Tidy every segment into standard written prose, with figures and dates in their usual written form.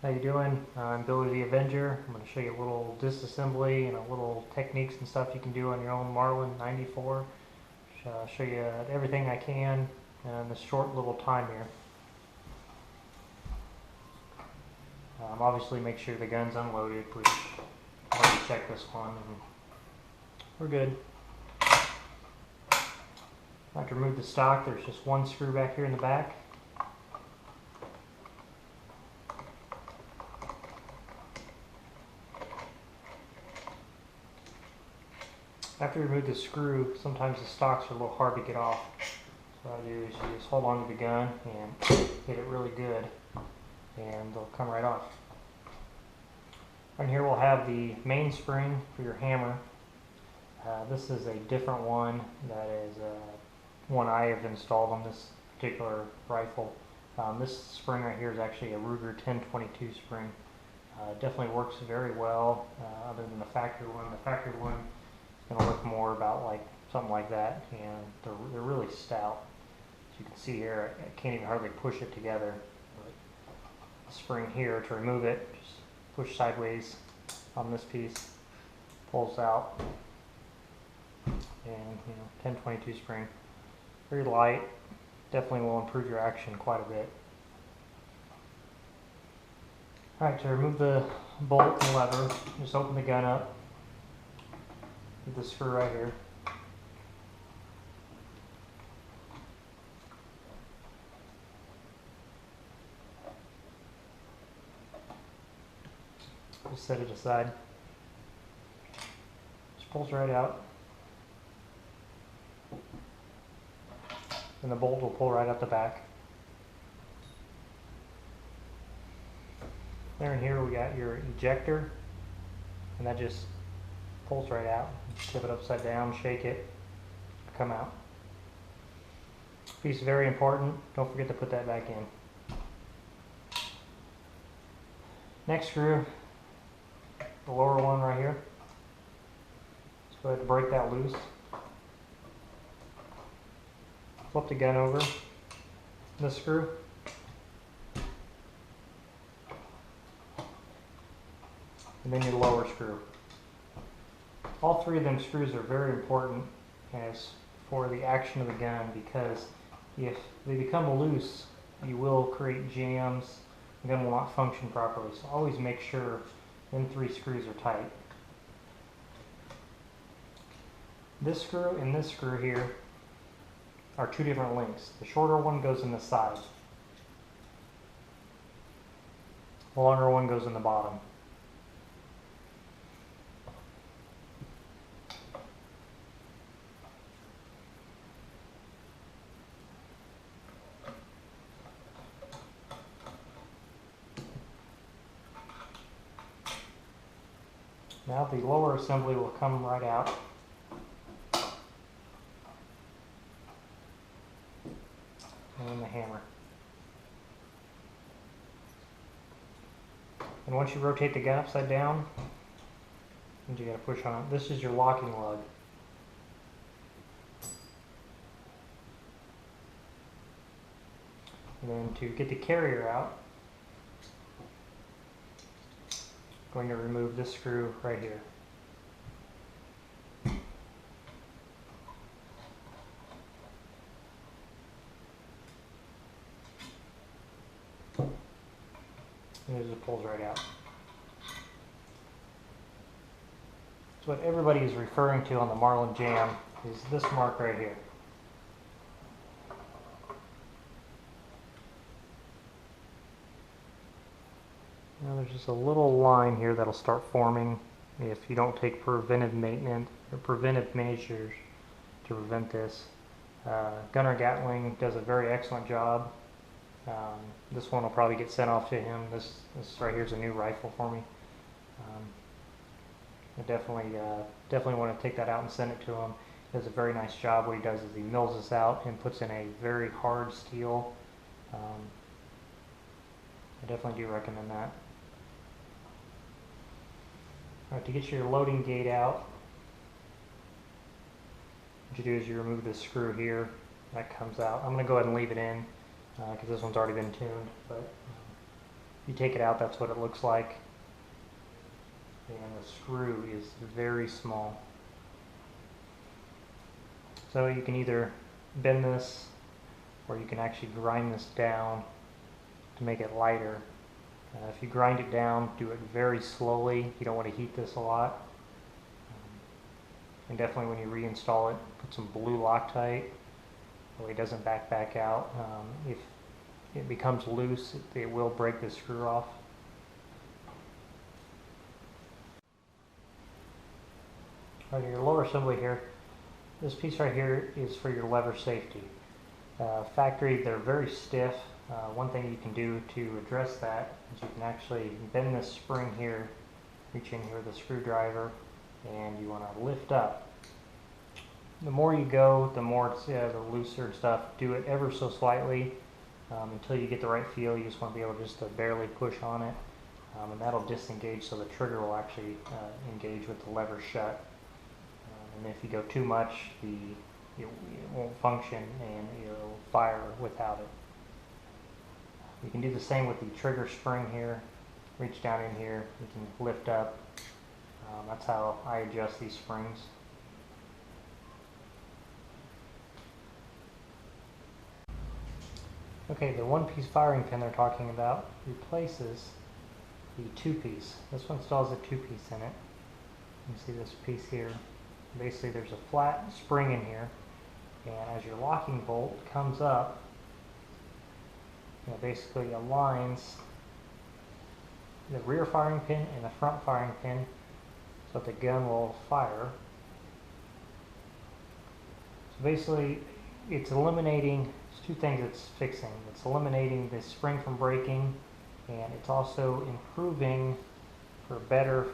How you doing? I'm Billy the Avenger. I'm going to show you a little disassembly and a little techniques and stuff you can do on your own Marlin 94. Show you everything I can in this short little time here. Obviously make sure the gun's unloaded, which I've already checked this one and we're good. I have to remove the stock. There's just one screw back here in the back. After you remove the screw, sometimes the stocks are a little hard to get off. So what I do is you just hold on to the gun and hit it really good and they'll come right off. Right here we'll have the mainspring for your hammer. This is a different one that is one I have installed on this particular rifle. This spring right here is actually a Ruger 1022 spring. Definitely works very well other than the factory one. The factory one going to look more about like something like that, and they're really stout. As you can see here, I can't even hardly push it together. But the spring here, to remove it, just push sideways on this piece, pulls out, and 1022 spring, very light, definitely will improve your action quite a bit. Alright, to remove the bolt and lever, just open the gun up with the screw right here. Just set it aside. Just pulls right out. And the bolt will pull right out the back. There and here we got your ejector, and that just pulls right out. Tip it upside down, shake it, come out. Piece very important, don't forget to put that back in. Next screw, the lower one right here. Let's go ahead and break that loose. Flip the gun over, this screw. And then your lower screw. All three of them screws are very important as for the action of the gun, because if they become loose, you will create jams. The gun will not function properly. So always make sure them three screws are tight. This screw and this screw here are two different links. The shorter one goes in the side. The longer one goes in the bottom. Now the lower assembly will come right out. And then the hammer. And once you rotate the gun upside down, you got to push on it. This is your locking lug. And then to get the carrier out, I'm going to remove this screw right here. And it just pulls right out. So what everybody is referring to on the Marlin Jam is this mark right here. Now there's just a little line here that'll start forming if you don't take preventive maintenance or preventive measures to prevent this. Gunner Gatling does a very excellent job. This one will probably get sent off to him. This right here is a new rifle for me. I definitely want to take that out and send it to him. He does a very nice job. What he does is he mills this out and puts in a very hard steel. I definitely do recommend that. Alright, to get your loading gate out, what you do is you remove this screw here. That comes out. I'm going to go ahead and leave it in because this one's already been tuned. But you take it out, that's what it looks like. And the screw is very small. So you can either bend this, or you can actually grind this down to make it lighter. If you grind it down, do it very slowly. You don't want to heat this a lot. And definitely when you reinstall it, put some blue Loctite so it doesn't back out. If it becomes loose, it will break the screw off. All right, your lower assembly here, this piece right here is for your lever safety. Factory, they're very stiff. One thing you can do to address that is you can actually bend this spring here, reach in here with a screwdriver, and you want to lift up. The more you go, the more it's the looser and stuff. Do it ever so slightly until you get the right feel. You just want to be able just to barely push on it, and that'll disengage so the trigger will actually engage with the lever shut. And if you go too much, it won't function and it'll fire without it. You can do the same with the trigger spring here. Reach down in here, you can lift up. That's how I adjust these springs. Okay, the one-piece firing pin they're talking about replaces the two-piece. This one still has a two-piece in it. You can see this piece here. Basically, there's a flat spring in here, and as your locking bolt comes up, it basically aligns the rear firing pin and the front firing pin so that the gun will fire. So basically, it's eliminating two things it's fixing. It's eliminating the spring from breaking, and it's also improving for a better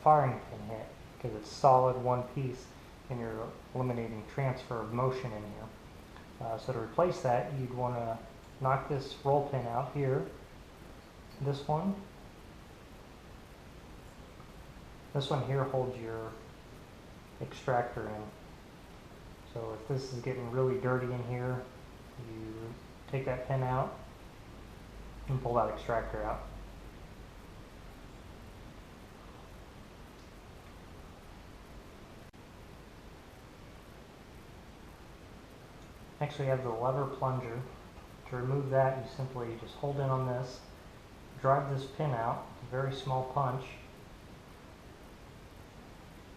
firing pin hit because it's solid one piece and you're eliminating transfer of motion in here. So to replace that, you'd want to knock this roll pin out here. This one here holds your extractor in. So if this is getting really dirty in here, you take that pin out and pull that extractor out. Next we have the lever plunger. To remove that, you simply just hold in on this, drive this pin out with a very small punch,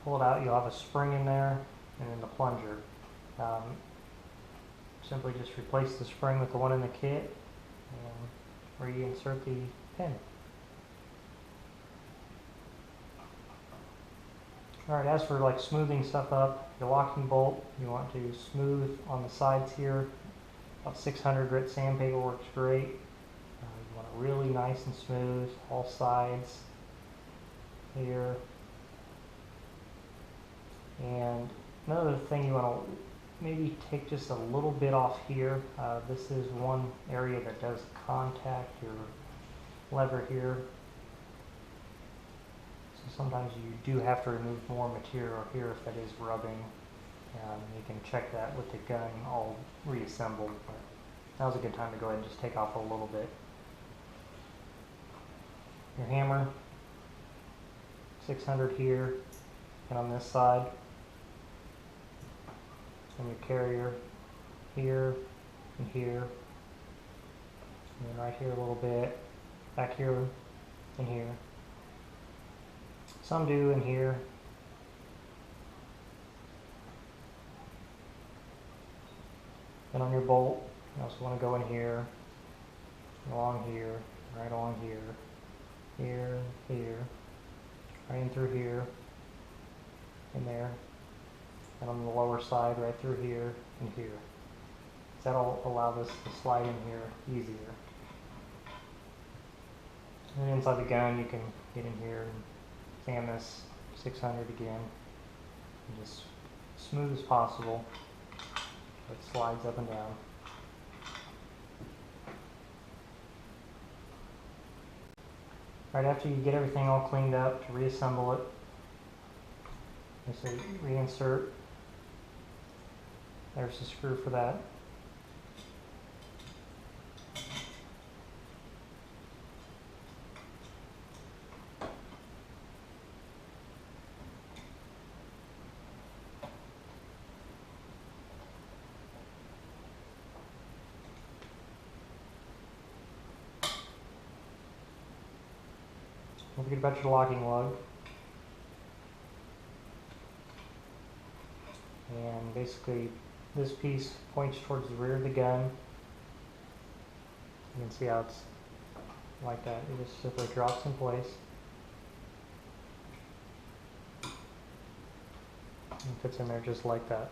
pull it out, you'll have a spring in there, and then the plunger. Simply just replace the spring with the one in the kit and reinsert the pin. Alright, as for like smoothing stuff up, your locking bolt, you want to smooth on the sides here. About 600 grit sandpaper works great. You want it really nice and smooth, all sides here. And another thing, you want to maybe take just a little bit off here. This is one area that does contact your lever here. So sometimes you do have to remove more material here if that is rubbing. You can check that with the gun all reassembled. But now's a good time to go ahead and just take off a little bit. Your hammer, 600 here, and on this side. And your carrier here and here, and then right here a little bit, back here and here. Some do in here. Then on your bolt, you also want to go in here, along here, right along here, here, here, right in through here, in there. And on the lower side, right through here and here. That'll allow this to slide in here easier. And inside the gun, you can get in here and fan this 600 again, and just smooth as possible. It slides up and down. Right after you get everything all cleaned up, to reassemble it, just reinsert. There's the screw for that. Don't forget about your locking lug. And basically this piece points towards the rear of the gun. You can see how it's like that. It just simply drops in place. And fits in there just like that.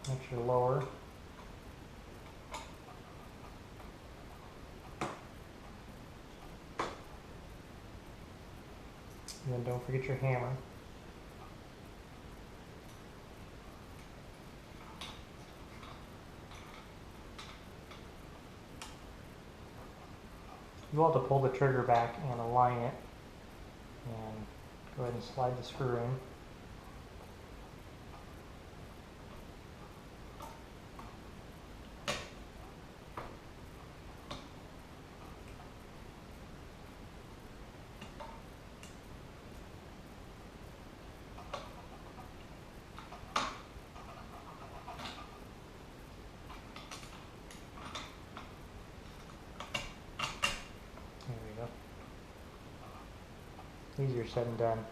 Make sure to lower. And then don't forget your hammer. You'll have to pull the trigger back and align it. And go ahead and slide the screw in. There we go. Easier said than done.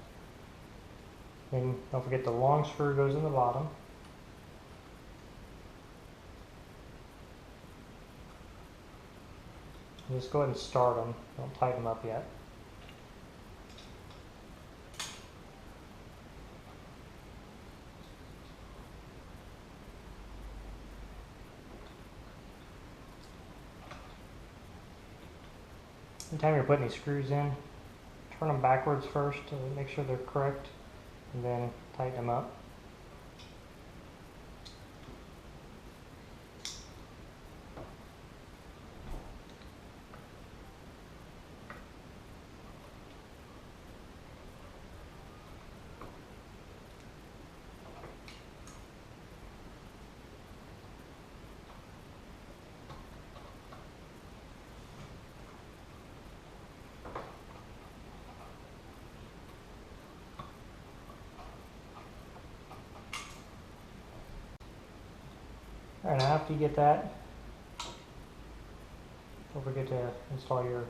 Then don't forget the long screw goes in the bottom. Just go ahead and start them. Don't tighten them up yet. Anytime you're putting these screws in, turn them backwards first to make sure they're correct, and then tighten them up. Alright, now after you get that, don't forget to install your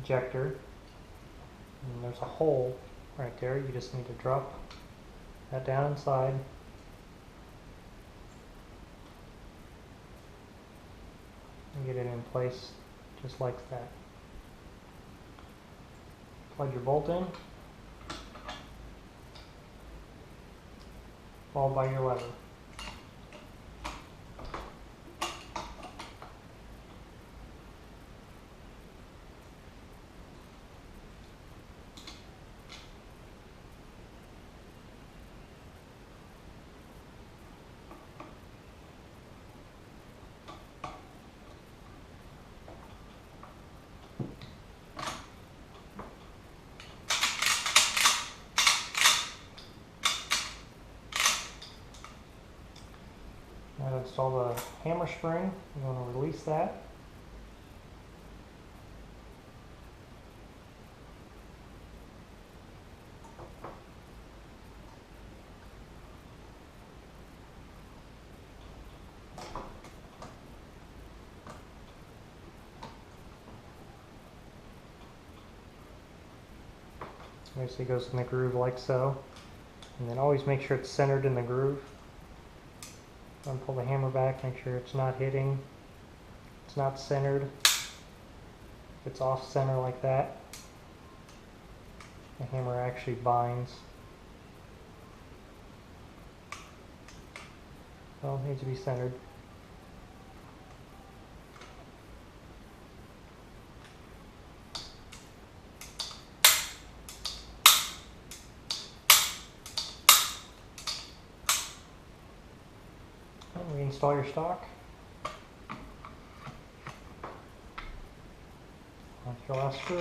ejector. And there's a hole right there. You just need to drop that down inside. And get it in place just like that. Plug your bolt in, followed by your lever. Now to install the hammer spring, you want to release that. Basically goes in the groove like so. And then always make sure it's centered in the groove. Pull the hammer back, make sure it's not hitting, it's not centered. If it's off center like that, the hammer actually binds. Well, it needs to be centered. Reinstall your stock. That's your last screw.